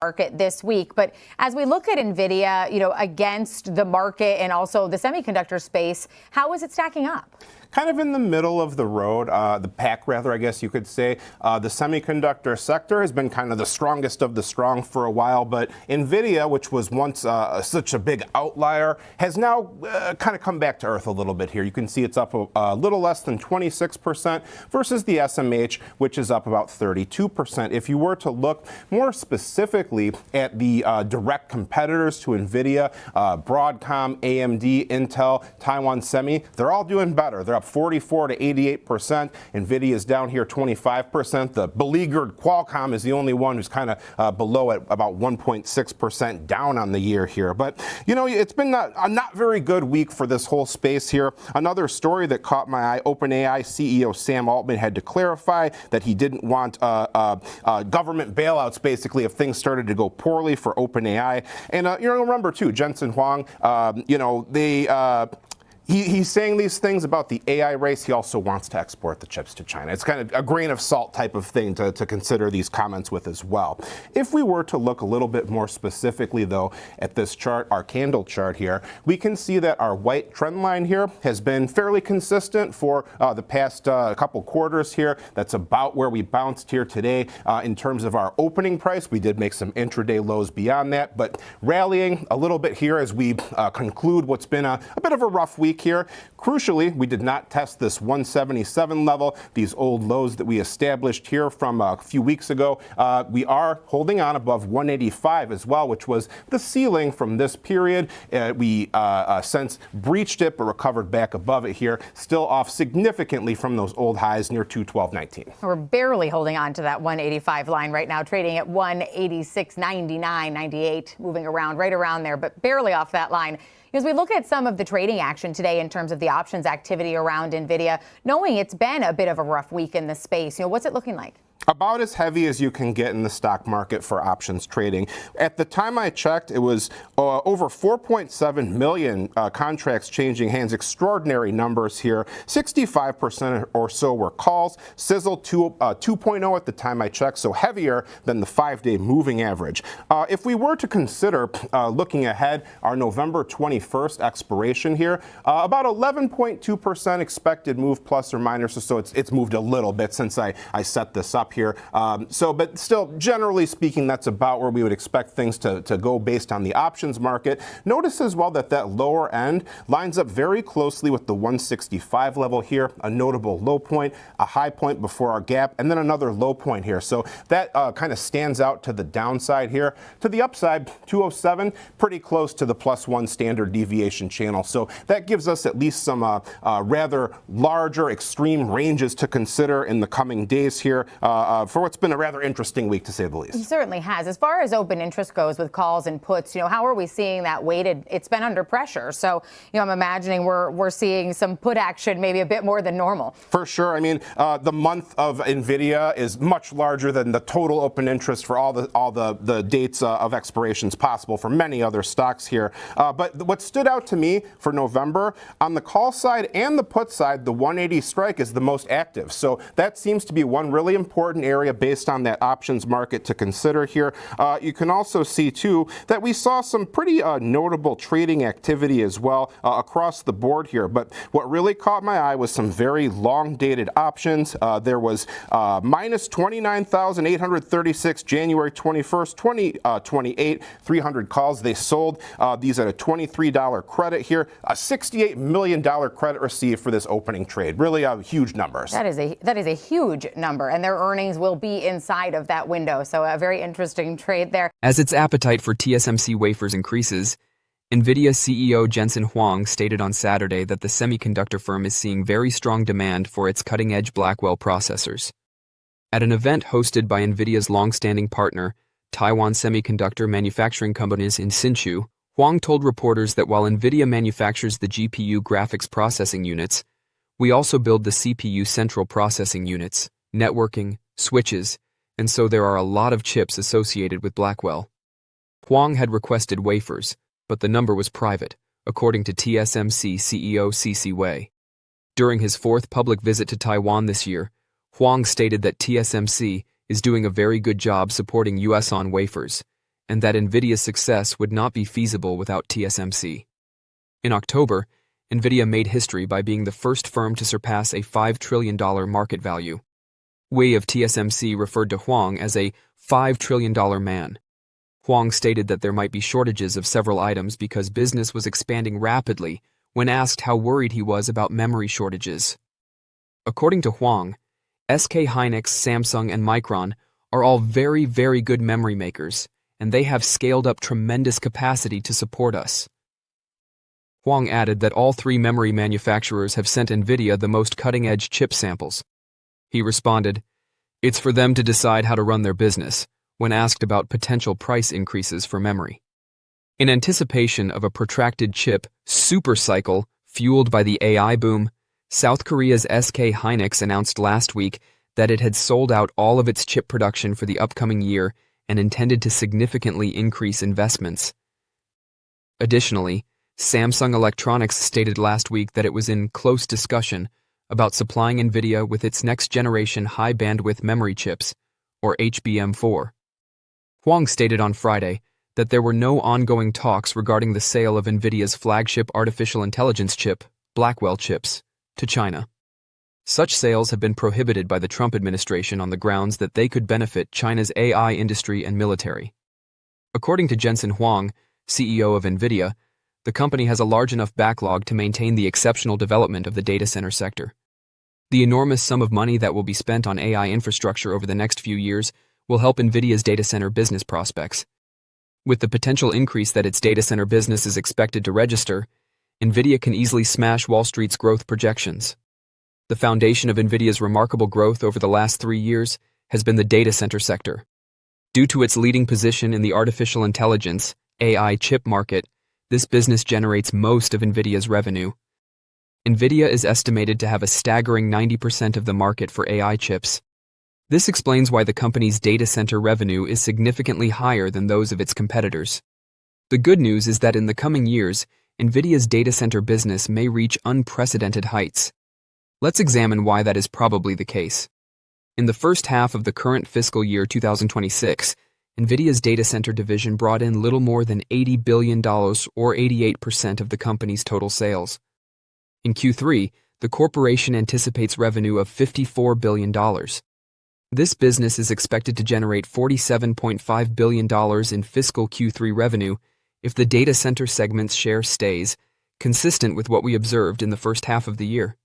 market this week. But as we look at NVIDIA, against the market and also the semiconductor space, how is it stacking up? Kind of in the middle of the road, the pack rather, I guess you could say. The semiconductor sector has been kind of the strongest of the strong for a while, but NVIDIA, which was once such a big outlier, has now kind of come back to earth a little bit here. You can see it's up a little less than 26% versus the SMH, which is up about 32%. If you were to look more specifically at the direct competitors to NVIDIA, Broadcom, AMD, Intel, Taiwan Semi, they're all doing better. They're up 44 to 88%. NVIDIA is down here 25%. The beleaguered Qualcomm is the only one who's kind of below at about 1.6% down on the year here. But, it's been a not very good week for this whole space here. Another story that caught my eye, OpenAI CEO Sam Altman had to clarify that he didn't want government bailouts, basically, if things started to go poorly for OpenAI. And, remember, too, Jensen Huang, He's saying these things about the AI race. He also wants to export the chips to China. It's kind of a grain of salt type of thing to consider these comments with as well. If we were to look a little bit more specifically, though, at this chart, our candle chart here, we can see that our white trend line here has been fairly consistent for the past couple quarters here. That's about where we bounced here today in terms of our opening price. We did make some intraday lows beyond that, but rallying a little bit here as we conclude what's been a bit of a rough week here. Crucially, we did not test this 177 level, these old lows that we established here from a few weeks ago. We are holding on above 185 as well, which was the ceiling from this period. We since breached it, but recovered back above it here, still off significantly from those old highs near 212.19. We're barely holding on to that 185 line right now, trading at 186.99, 98, moving around right around there, but barely off that line. As we look at some of the trading action today in terms of the options activity around NVIDIA, knowing it's been a bit of a rough week in this space, what's it looking like? About as heavy as you can get in the stock market for options trading. At the time I checked, it was over 4.7 million contracts changing hands. Extraordinary numbers here. 65% or so were calls. Sizzle 2.0 at the time I checked, so heavier than the 5-day moving average. If we were to consider looking ahead, our November 21st expiration here, about 11.2% expected move plus or minus, so it's moved a little bit since I set this up here. But still, generally speaking, that's about where we would expect things to go based on the options market. Notice as well that lower end lines up very closely with the 165 level here, a notable low point, a high point before our gap, and then another low point here. So that kind of stands out to the downside here. To the upside, 207, pretty close to the +1 standard deviation channel. So that gives us at least some rather larger extreme ranges to consider in the coming days here. For what's been a rather interesting week, to say the least. It certainly has. As far as open interest goes with calls and puts, how are we seeing that weighted? It's been under pressure. So, I'm imagining we're seeing some put action maybe a bit more than normal. For sure. I mean, the month of NVIDIA is much larger than the total open interest for all the dates of expirations possible for many other stocks here. But what stood out to me for November, on the call side and the put side, the 180 strike is the most active. So that seems to be one really important area based on that options market to consider here. You can also see, too, that we saw some pretty notable trading activity as well across the board here. But what really caught my eye was some very long-dated options. There was minus 29,836 January 21st, 2028, 300 calls. They sold these at a $23 credit here, a $68 million credit received for this opening trade. Really huge numbers. That is a huge number, and their earnings will be inside of that window. So a very interesting trade there. As its appetite for TSMC wafers increases, NVIDIA CEO Jensen Huang stated on Saturday that the semiconductor firm is seeing very strong demand for its cutting-edge Blackwell processors. At an event hosted by NVIDIA's long-standing partner, Taiwan Semiconductor Manufacturing Companies in Hsinchu, Huang told reporters that while NVIDIA manufactures the GPU graphics processing units, we also build the CPU central processing units, networking, switches, and so there are a lot of chips associated with Blackwell. Huang had requested wafers, but the number was private, according to TSMC CEO C.C. Wei. During his fourth public visit to Taiwan this year, Huang stated that TSMC is doing a very good job supporting US on wafers, and that NVIDIA's success would not be feasible without TSMC. In October, NVIDIA made history by being the first firm to surpass a $5 trillion market value. Wei of TSMC referred to Huang as a $5 trillion man. Huang stated that there might be shortages of several items because business was expanding rapidly when asked how worried he was about memory shortages. According to Huang, SK Hynix, Samsung, and Micron are all very, very good memory makers, and they have scaled up tremendous capacity to support us. Huang added that all three memory manufacturers have sent NVIDIA the most cutting-edge chip samples. He responded, "It's for them to decide how to run their business," when asked about potential price increases for memory. In anticipation of a protracted chip supercycle fueled by the AI boom, South Korea's SK Hynix announced last week that it had sold out all of its chip production for the upcoming year and intended to significantly increase investments. Additionally, Samsung Electronics stated last week that it was in close discussion about supplying NVIDIA with its next-generation high-bandwidth memory chips, or HBM4. Huang stated on Friday that there were no ongoing talks regarding the sale of NVIDIA's flagship artificial intelligence chip, Blackwell chips, to China. Such sales have been prohibited by the Trump administration on the grounds that they could benefit China's AI industry and military. According to Jensen Huang, CEO of NVIDIA, the company has a large enough backlog to maintain the exceptional development of the data center sector. The enormous sum of money that will be spent on AI infrastructure over the next few years will help NVIDIA's data center business prospects. With the potential increase that its data center business is expected to register, NVIDIA can easily smash Wall Street's growth projections. The foundation of NVIDIA's remarkable growth over the last 3 years has been the data center sector. Due to its leading position in the artificial intelligence, AI chip market, this business generates most of NVIDIA's revenue. NVIDIA is estimated to have a staggering 90% of the market for AI chips. This explains why the company's data center revenue is significantly higher than those of its competitors. The good news is that in the coming years, NVIDIA's data center business may reach unprecedented heights. Let's examine why that is probably the case. In the first half of the current fiscal year 2026, NVIDIA's data center division brought in little more than $80 billion, or 88% of the company's total sales. In Q3, the corporation anticipates revenue of $54 billion. This business is expected to generate $47.5 billion in fiscal Q3 revenue if the data center segment's share stays consistent with what we observed in the first half of the year.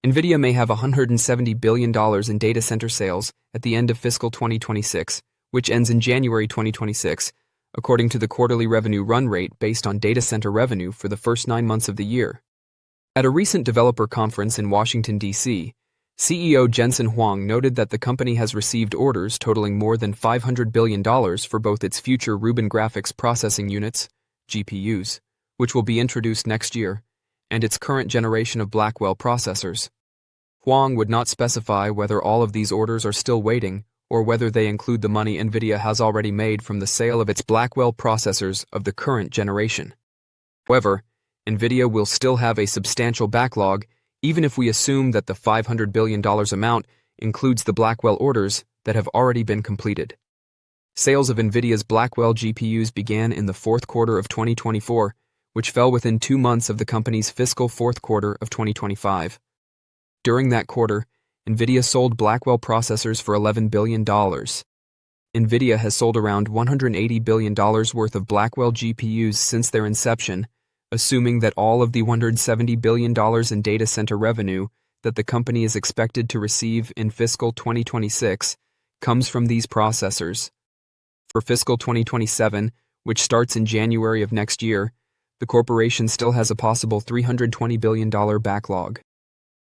NVIDIA may have $170 billion in data center sales at the end of fiscal 2026, which ends in January 2026, according to the quarterly revenue run rate based on data center revenue for the first 9 months of the year. At a recent developer conference in Washington, D.C., CEO Jensen Huang noted that the company has received orders totaling more than $500 billion for both its future Rubin graphics processing units, GPUs, which will be introduced next year, and its current generation of Blackwell processors. Huang would not specify whether all of these orders are still waiting or whether they include the money NVIDIA has already made from the sale of its Blackwell processors of the current generation. However, NVIDIA will still have a substantial backlog even if we assume that the $500 billion amount includes the Blackwell orders that have already been completed. Sales of NVIDIA's Blackwell GPUs began in the fourth quarter of 2024, which fell within 2 months of the company's fiscal fourth quarter of 2025. During that quarter, NVIDIA sold Blackwell processors for $11 billion. NVIDIA has sold around $180 billion worth of Blackwell GPUs since their inception, assuming that all of the $170 billion in data center revenue that the company is expected to receive in fiscal 2026 comes from these processors. For fiscal 2027, which starts in January of next year, the corporation still has a possible $320 billion backlog.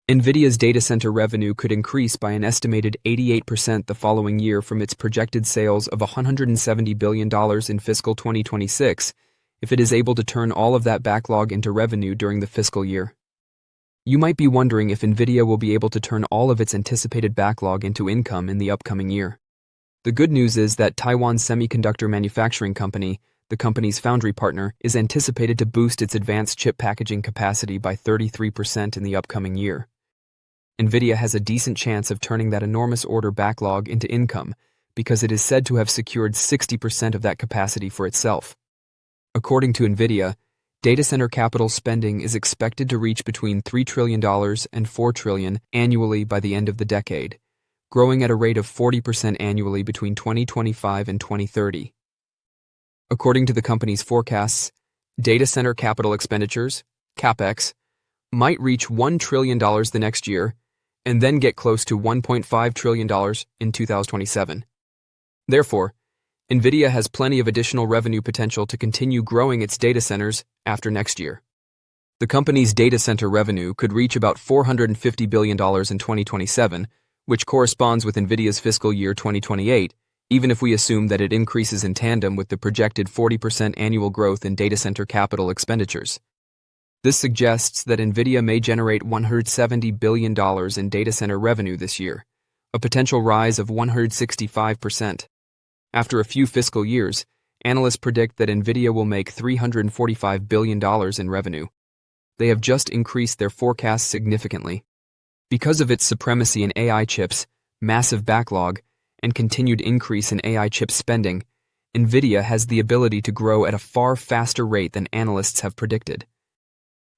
NVIDIA's data center revenue could increase by an estimated 88% the following year from its projected sales of $170 billion in fiscal 2026 if it is able to turn all of that backlog into revenue during the fiscal year. You might be wondering if NVIDIA will be able to turn all of its anticipated backlog into income in the upcoming year. The good news is that Taiwan's semiconductor manufacturing company, the company's foundry partner, is anticipated to boost its advanced chip packaging capacity by 33% in the upcoming year. NVIDIA has a decent chance of turning that enormous order backlog into income because it is said to have secured 60% of that capacity for itself. According to NVIDIA, data center capital spending is expected to reach between $3 trillion and $4 trillion annually by the end of the decade, growing at a rate of 40% annually between 2025 and 2030. According to the company's forecasts, data center capital expenditures, CapEx, might reach $1 trillion the next year and then get close to $1.5 trillion in 2027. Therefore, NVIDIA has plenty of additional revenue potential to continue growing its data centers after next year. The company's data center revenue could reach about $450 billion in 2027, which corresponds with NVIDIA's fiscal year 2028, even if we assume that it increases in tandem with the projected 40% annual growth in data center capital expenditures. This suggests that NVIDIA may generate $170 billion in data center revenue this year, a potential rise of 165%. After a few fiscal years, analysts predict that NVIDIA will make $345 billion in revenue. They have just increased their forecast significantly. Because of its supremacy in AI chips, massive backlog, and continued increase in AI chip spending, NVIDIA has the ability to grow at a far faster rate than analysts have predicted.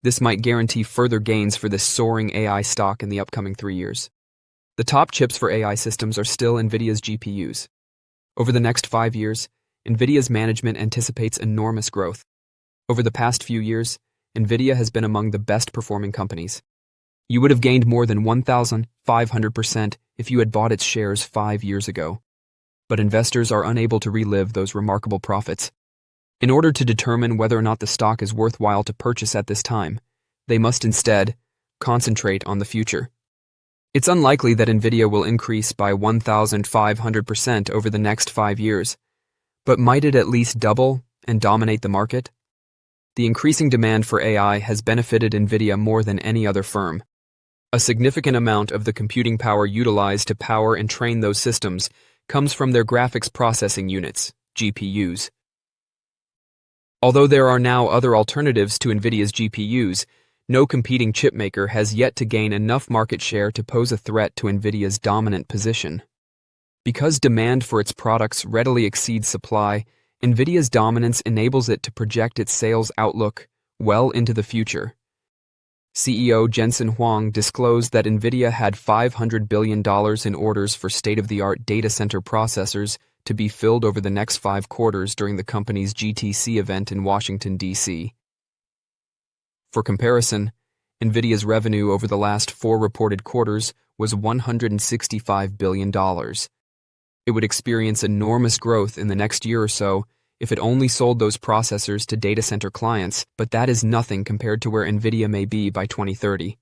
This might guarantee further gains for this soaring AI stock in the upcoming 3 years. The top chips for AI systems are still NVIDIA's GPUs. Over the next 5 years, NVIDIA's management anticipates enormous growth. Over the past few years, NVIDIA has been among the best performing companies. You would have gained more than 1,500% if you had bought its shares 5 years ago. But investors are unable to relive those remarkable profits. In order to determine whether or not the stock is worthwhile to purchase at this time, they must instead concentrate on the future. It's unlikely that NVIDIA will increase by 1,500% over the next 5 years, but might it at least double and dominate the market? The increasing demand for AI has benefited NVIDIA more than any other firm. A significant amount of the computing power utilized to power and train those systems comes from their graphics processing units, GPUs. Although there are now other alternatives to NVIDIA's GPUs, no competing chipmaker has yet to gain enough market share to pose a threat to NVIDIA's dominant position. Because demand for its products readily exceeds supply, NVIDIA's dominance enables it to project its sales outlook well into the future. CEO Jensen Huang disclosed that NVIDIA had $500 billion in orders for state-of-the-art data center processors to be filled over the next 5 quarters during the company's GTC event in Washington, D.C. For comparison, NVIDIA's revenue over the last 4 reported quarters was $165 billion. It would experience enormous growth in the next year or so if it only sold those processors to data center clients, but that is nothing compared to where NVIDIA may be by 2030.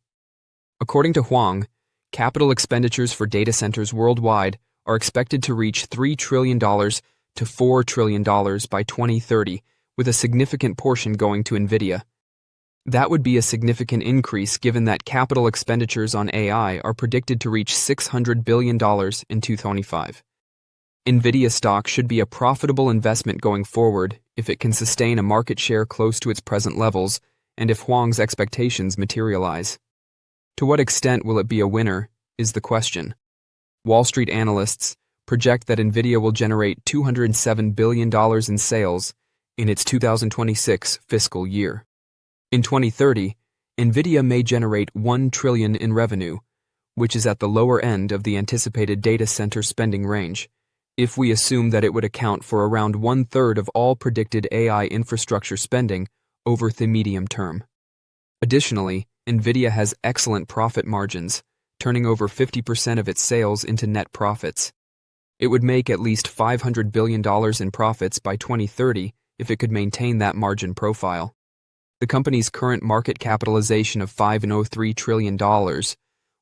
According to Huang, capital expenditures for data centers worldwide are expected to reach $3 trillion to $4 trillion by 2030, with a significant portion going to NVIDIA. That would be a significant increase given that capital expenditures on AI are predicted to reach $600 billion in 2025. NVIDIA stock should be a profitable investment going forward if it can sustain a market share close to its present levels and if Huang's expectations materialize. To what extent will it be a winner is the question. Wall Street analysts project that NVIDIA will generate $207 billion in sales in its 2026 fiscal year. In 2030, NVIDIA may generate $1 trillion in revenue, which is at the lower end of the anticipated data center spending range, if we assume that it would account for around 1/3 of all predicted AI infrastructure spending over the medium term. Additionally, NVIDIA has excellent profit margins, turning over 50% of its sales into net profits. It would make at least $500 billion in profits by 2030 if it could maintain that margin profile. The company's current market capitalization of $5.03 trillion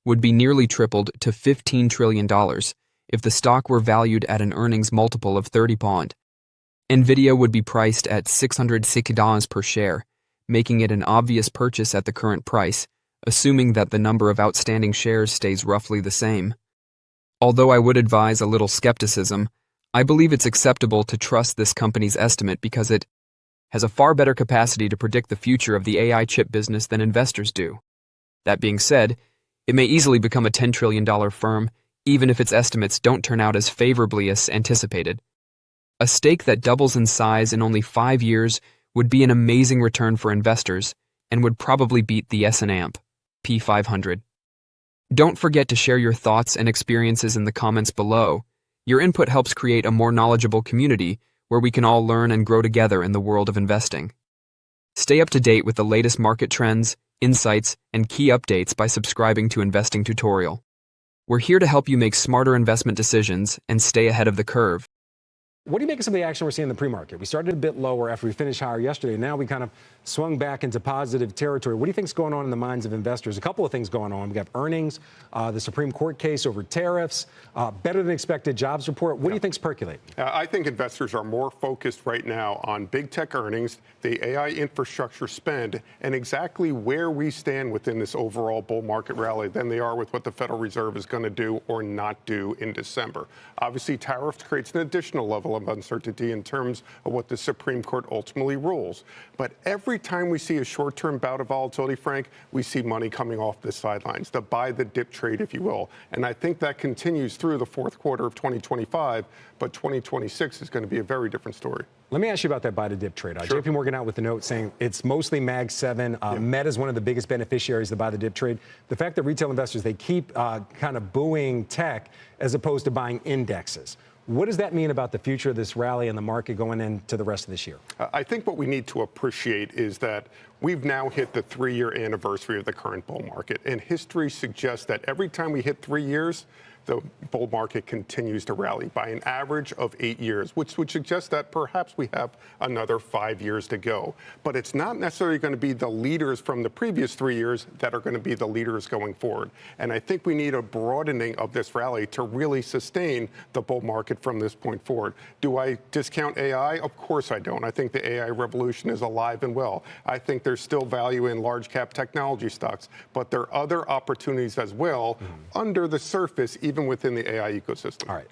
would be nearly tripled to $15 trillion if the stock were valued at an earnings multiple of 30 pound. NVIDIA would be priced at $660 per share, making it an obvious purchase at the current price, assuming that the number of outstanding shares stays roughly the same. Although I would advise a little skepticism, I believe it's acceptable to trust this company's estimate because it has a far better capacity to predict the future of the AI chip business than investors do. That being said, it may easily become a $10 trillion firm even if its estimates don't turn out as favorably as anticipated. A stake that doubles in size in only 5 years would be an amazing return for investors and would probably beat the S&P 500. Don't forget to share your thoughts and experiences in the comments below. Your input helps create a more knowledgeable community where we can all learn and grow together in the world of investing. Stay up to date with the latest market trends, insights, and key updates by subscribing to Investing Tutorial. We're here to help you make smarter investment decisions and stay ahead of the curve. What do you make of some of the action we're seeing in the pre-market? We started a bit lower after we finished higher yesterday. Now we kind of swung back into positive territory. What do you think is going on in the minds of investors? A couple of things going on. We got earnings, the Supreme Court case over tariffs, better than expected jobs report. What do you think's percolating? I think investors are more focused right now on big tech earnings, the AI infrastructure spend, and exactly where we stand within this overall bull market rally than they are with what the Federal Reserve is going to do or not do in December. Obviously, tariffs creates an additional level of uncertainty in terms of what the Supreme Court ultimately rules. But every time we see a short-term bout of volatility, Frank, we see money coming off the sidelines, the buy the dip trade, if you will. And I think that continues through the fourth quarter of 2025, but 2026 is going to be a very different story. Let me ask you about that buy the dip trade. Sure. JP Morgan out with the note saying it's mostly Mag 7. Meta is one of the biggest beneficiaries of the buy the dip trade. The fact that retail investors, they keep kind of booing tech as opposed to buying indexes. What does that mean about the future of this rally and the market going into the rest of this year? I think what we need to appreciate is that we've now hit the 3-year anniversary of the current bull market. And history suggests that every time we hit 3 years, the bull market continues to rally by an average of 8 years, which would suggest that perhaps we have another 5 years to go. But it's not necessarily going to be the leaders from the previous 3 years that are going to be the leaders going forward. And I think we need a broadening of this rally to really sustain the bull market from this point forward. Do I discount AI? Of course I don't. I think the AI revolution is alive and well. I think there's still value in large cap technology stocks, but there are other opportunities as well under the surface, even within the AI ecosystem. All right.